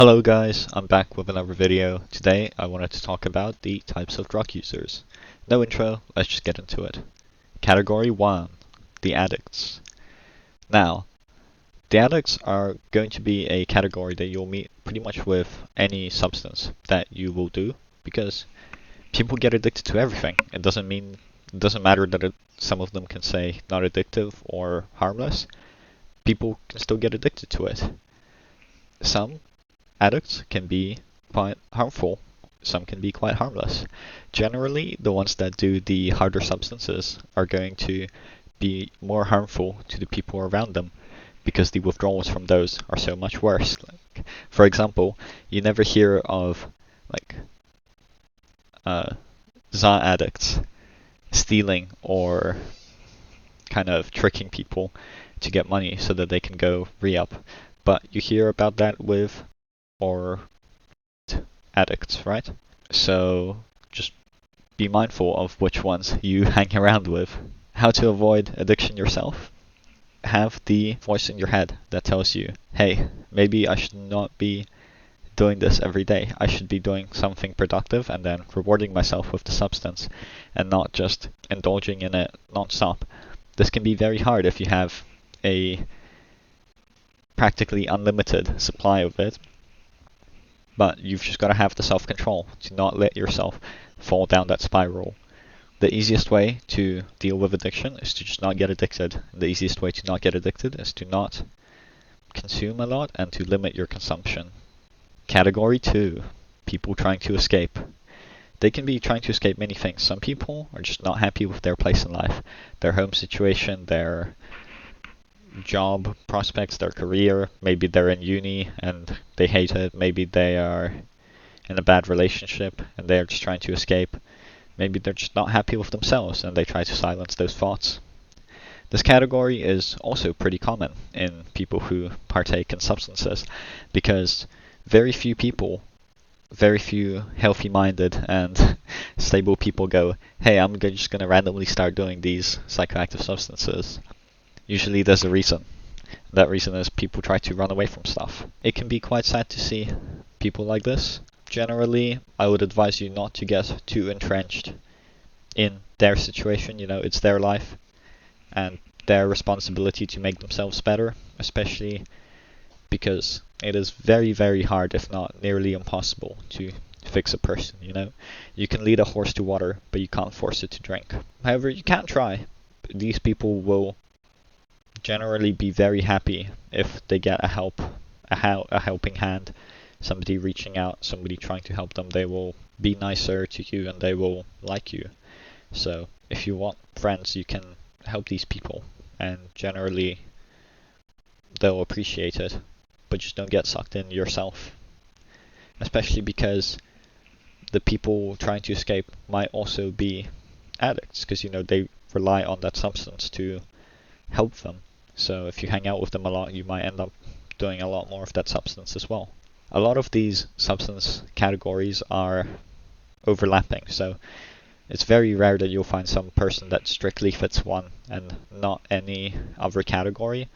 Hello guys, I'm back with another video. Today I wanted to talk about the types of drug users. No intro, let's just get into it. Category 1, the addicts. Now, the addicts are going to be a category that you'll meet pretty much with any substance that you will do, because people get addicted to everything. It doesn't matter that some of them can say not addictive or harmless. People can still get addicted to it. Some addicts can be quite harmful, some can be quite harmless. Generally, the ones that do the harder substances are going to be more harmful to the people around them because the withdrawals from those are so much worse. Like, for example, you never hear of like za addicts stealing or kind of tricking people to get money so that they can go re-up. But you hear about that with or addicts, right? So just be mindful of which ones you hang around with. How to avoid addiction yourself? Have the voice in your head that tells you, hey, maybe I should not be doing this every day. I should be doing something productive and then rewarding myself with the substance and not just indulging in it non-stop. This can be very hard if you have a practically unlimited supply of it, but you've just got to have the self-control to not let yourself fall down that spiral. The easiest way to deal with addiction is to just not get addicted. The easiest way to not get addicted is to not consume a lot and to limit your consumption. Category 2, people trying to escape. They can be trying to escape many things. Some people are just not happy with their place in life, their home situation, their job prospects, their career. Maybe they're in uni and they hate it. Maybe they are in a bad relationship and they're just trying to escape. Maybe they're just not happy with themselves and they try to silence those thoughts. This category is also pretty common in people who partake in substances because very few people, very few healthy-minded and stable people go, hey, I'm just going to randomly start doing these psychoactive substances. Usually there's a reason. That reason is people try to run away from stuff. It can be quite sad to see people like this. Generally, I would advise you not to get too entrenched in their situation. You know, it's their life and their responsibility to make themselves better, especially because it is very, very hard, if not nearly impossible, to fix a person, you know? You can lead a horse to water, but you can't force it to drink. However, you can try. These people will generally be very happy if they get a helping hand, somebody reaching out, somebody trying to help them. They will be nicer to you and they will like you. So if you want friends, you can help these people and generally they'll appreciate it, but just don't get sucked in yourself, especially because the people trying to escape might also be addicts because, you know, they rely on that substance to help them. So if you hang out with them a lot, you might end up doing a lot more of that substance as well. A lot of these substance categories are overlapping, so it's very rare that you'll find some person that strictly fits one and not any other category.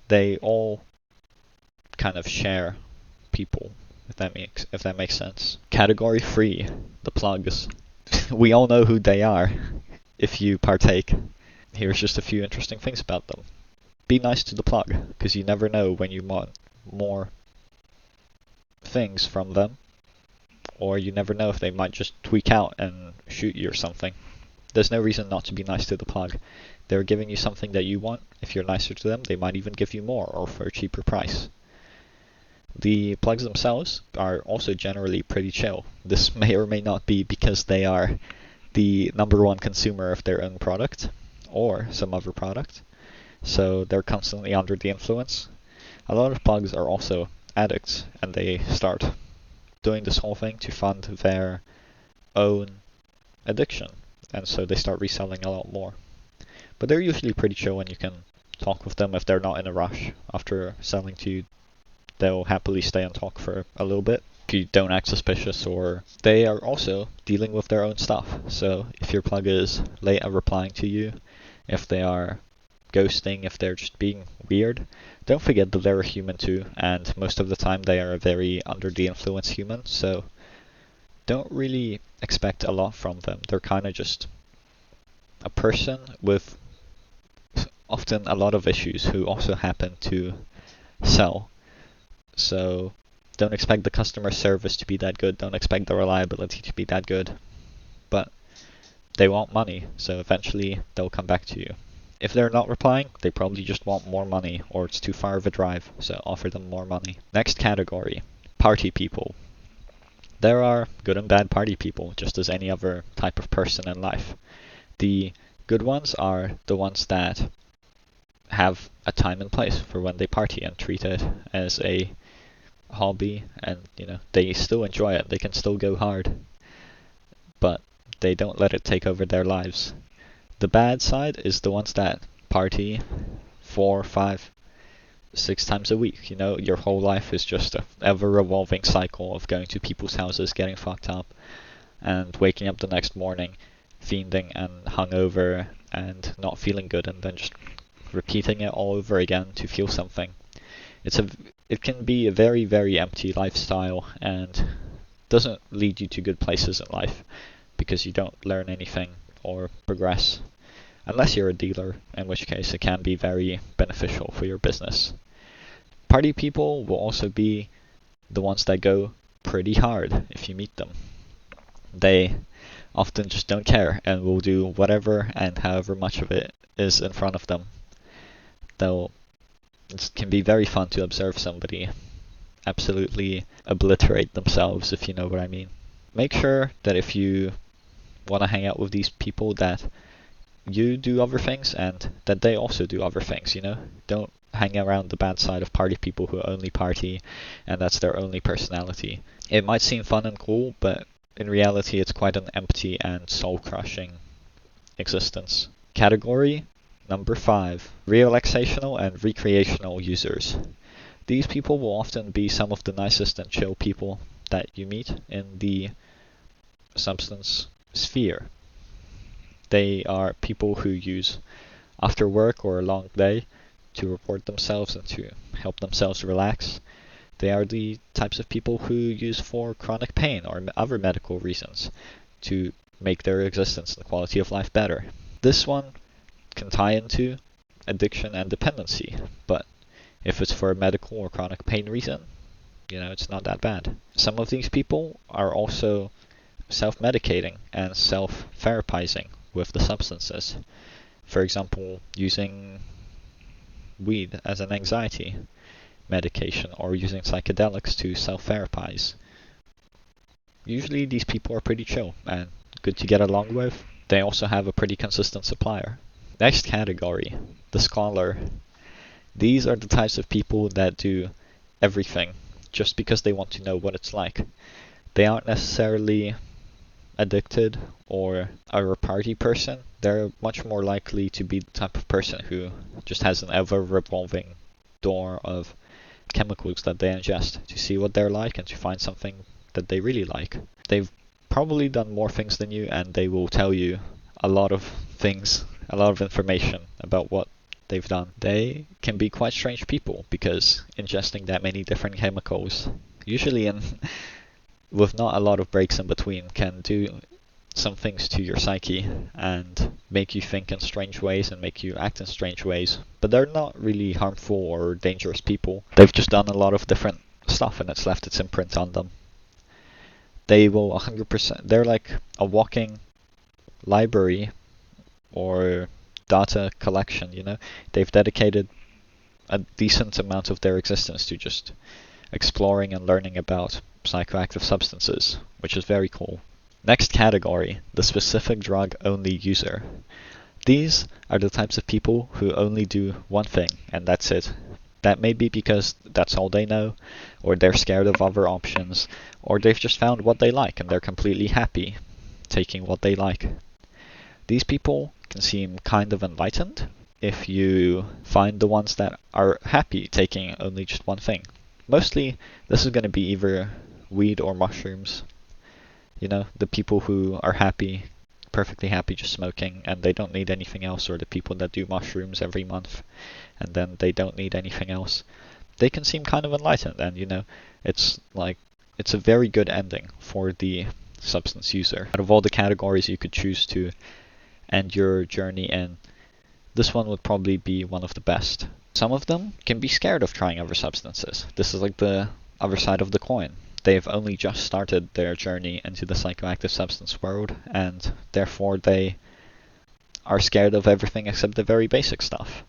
They all kind of share people, if that makes sense. Category 3, the plugs. We all know who they are if you partake. Here's just a few interesting things about them. Be nice to the plug, because you never know when you want more things from them, or you never know if they might just tweak out and shoot you or something. There's no reason not to be nice to the plug. They're giving you something that you want. If you're nicer to them, they might even give you more or for a cheaper price. The plugs themselves are also generally pretty chill. This may or may not be because they are the #1 consumer of their own product or some other product, so they're constantly under the influence. A lot of plugs are also addicts, and they start doing this whole thing to fund their own addiction, and so they start reselling a lot more. But they're usually pretty chill and you can talk with them if they're not in a rush. After selling to you, they'll happily stay and talk for a little bit if you don't act suspicious, or they are also dealing with their own stuff. So if your plug is late at replying to you, if they are ghosting, if they're just being weird, don't forget that they're a human too, and most of the time they are a very under the influence human, so don't really expect a lot from them. They're kind of just a person with often a lot of issues who also happen to sell. So don't expect the customer service to be that good, don't expect the reliability to be that good, but they want money, so eventually they'll come back to you. If they're not replying, they probably just want more money, or it's too far of a drive, so offer them more money. Next category, party people. There are good and bad party people, just as any other type of person in life. The good ones are the ones that have a time and place for when they party and treat it as a hobby, and they still enjoy it. They can still go hard, but they don't let it take over their lives. The bad side is the ones that party 4, 5, 6 times a week. Your whole life is just a ever-revolving cycle of going to people's houses, getting fucked up, and waking up the next morning fiending and hungover and not feeling good, and then just repeating it all over again to feel something. It can be a very, very empty lifestyle and doesn't lead you to good places in life because you don't learn anything or progress, unless you're a dealer, in which case it can be very beneficial for your business. Party people will also be the ones that go pretty hard if you meet them. They often just don't care and will do whatever and however much of it is in front of them. It can be very fun to observe somebody absolutely obliterate themselves, if you know what I mean. Make sure that if you want to hang out with these people that you do other things and that they also do other things, Don't hang around the bad side of party people who only party and that's their only personality. It might seem fun and cool, but in reality it's quite an empty and soul-crushing existence. Category number 5, relaxational and recreational users. These people will often be some of the nicest and chill people that you meet in the substance sphere. They are people who use after work or a long day to reward themselves and to help themselves relax. They are the types of people who use for chronic pain or other medical reasons to make their existence and quality of life better. This one can tie into addiction and dependency, but if it's for a medical or chronic pain reason, it's not that bad. Some of these people are also self-medicating and self-therapizing with the substances. For example, using weed as an anxiety medication or using psychedelics to self-therapize. Usually these people are pretty chill and good to get along with. They also have a pretty consistent supplier. Next category, the scholar. These are the types of people that do everything just because they want to know what it's like. They aren't necessarily addicted or are a party person. They're much more likely to be the type of person who just has an ever-revolving door of chemicals that they ingest to see what they're like and to find something that they really like. They've probably done more things than you, and they will tell you a lot of things, a lot of information about what they've done. They can be quite strange people because ingesting that many different chemicals, usually with not a lot of breaks in between, can do some things to your psyche and make you think in strange ways and make you act in strange ways. But they're not really harmful or dangerous people. They've just done a lot of different stuff and it's left its imprint on them. They will 100%, they're like a walking library or data collection, They've dedicated a decent amount of their existence to just exploring and learning about psychoactive substances, which is very cool. Next category, the specific drug-only user. These are the types of people who only do one thing, and that's it. That may be because that's all they know, or they're scared of other options, or they've just found what they like and they're completely happy taking what they like. These people can seem kind of enlightened if you find the ones that are happy taking only just one thing. Mostly, this is going to be either weed or mushrooms. The people who are happy perfectly happy just smoking and they don't need anything else, or the people that do mushrooms every month and then they don't need anything else, they can seem kind of enlightened, and it's like, it's a very good ending for the substance user. Out of all the categories you could choose to end your journey in, this one would probably be one of the best. Some of them can be scared of trying other substances. This is like the other side of the coin. They've only just started their journey into the psychoactive substance world, and therefore they are scared of everything except the very basic stuff.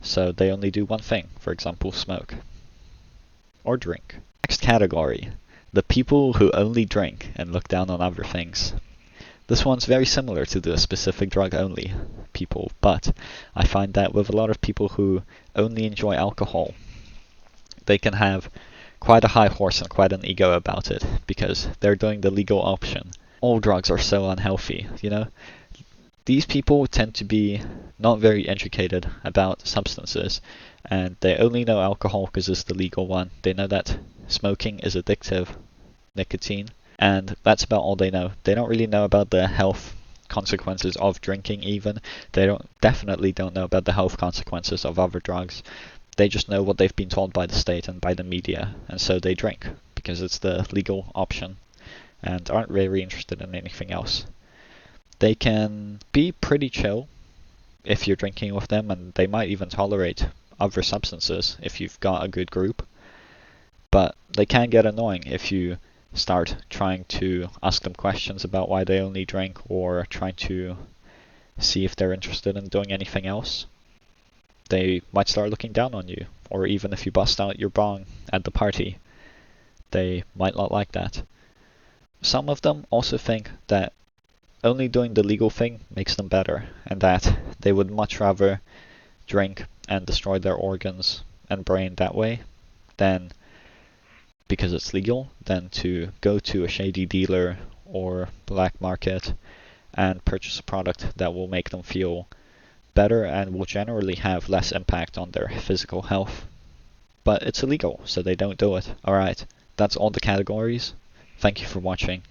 So they only do one thing, for example, smoke. Or drink. Next category, the people who only drink and look down on other things. This one's very similar to the specific drug-only people, but I find that with a lot of people who only enjoy alcohol, they can have quite a high horse and quite an ego about it, because they're doing the legal option. All drugs are so unhealthy, These people tend to be not very educated about substances, and they only know alcohol because it's the legal one. They know that smoking is addictive, nicotine, and that's about all they know. They don't really know about the health consequences of drinking even. They definitely don't know about the health consequences of other drugs. They just know what they've been told by the state and by the media, and so they drink because it's the legal option and aren't very interested in anything else. They can be pretty chill if you're drinking with them, and they might even tolerate other substances if you've got a good group. But they can get annoying if you start trying to ask them questions about why they only drink, or trying to see if they're interested in doing anything else. They might start looking down on you, or even if you bust out your bong at the party, they might not like that. Some of them also think that only doing the legal thing makes them better, and that they would much rather drink and destroy their organs and brain that way than because it's legal, than to go to a shady dealer or black market and purchase a product that will make them feel better and will generally have less impact on their physical health. But it's illegal, so they don't do it. Alright, that's all the categories. Thank you for watching.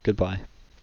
Goodbye.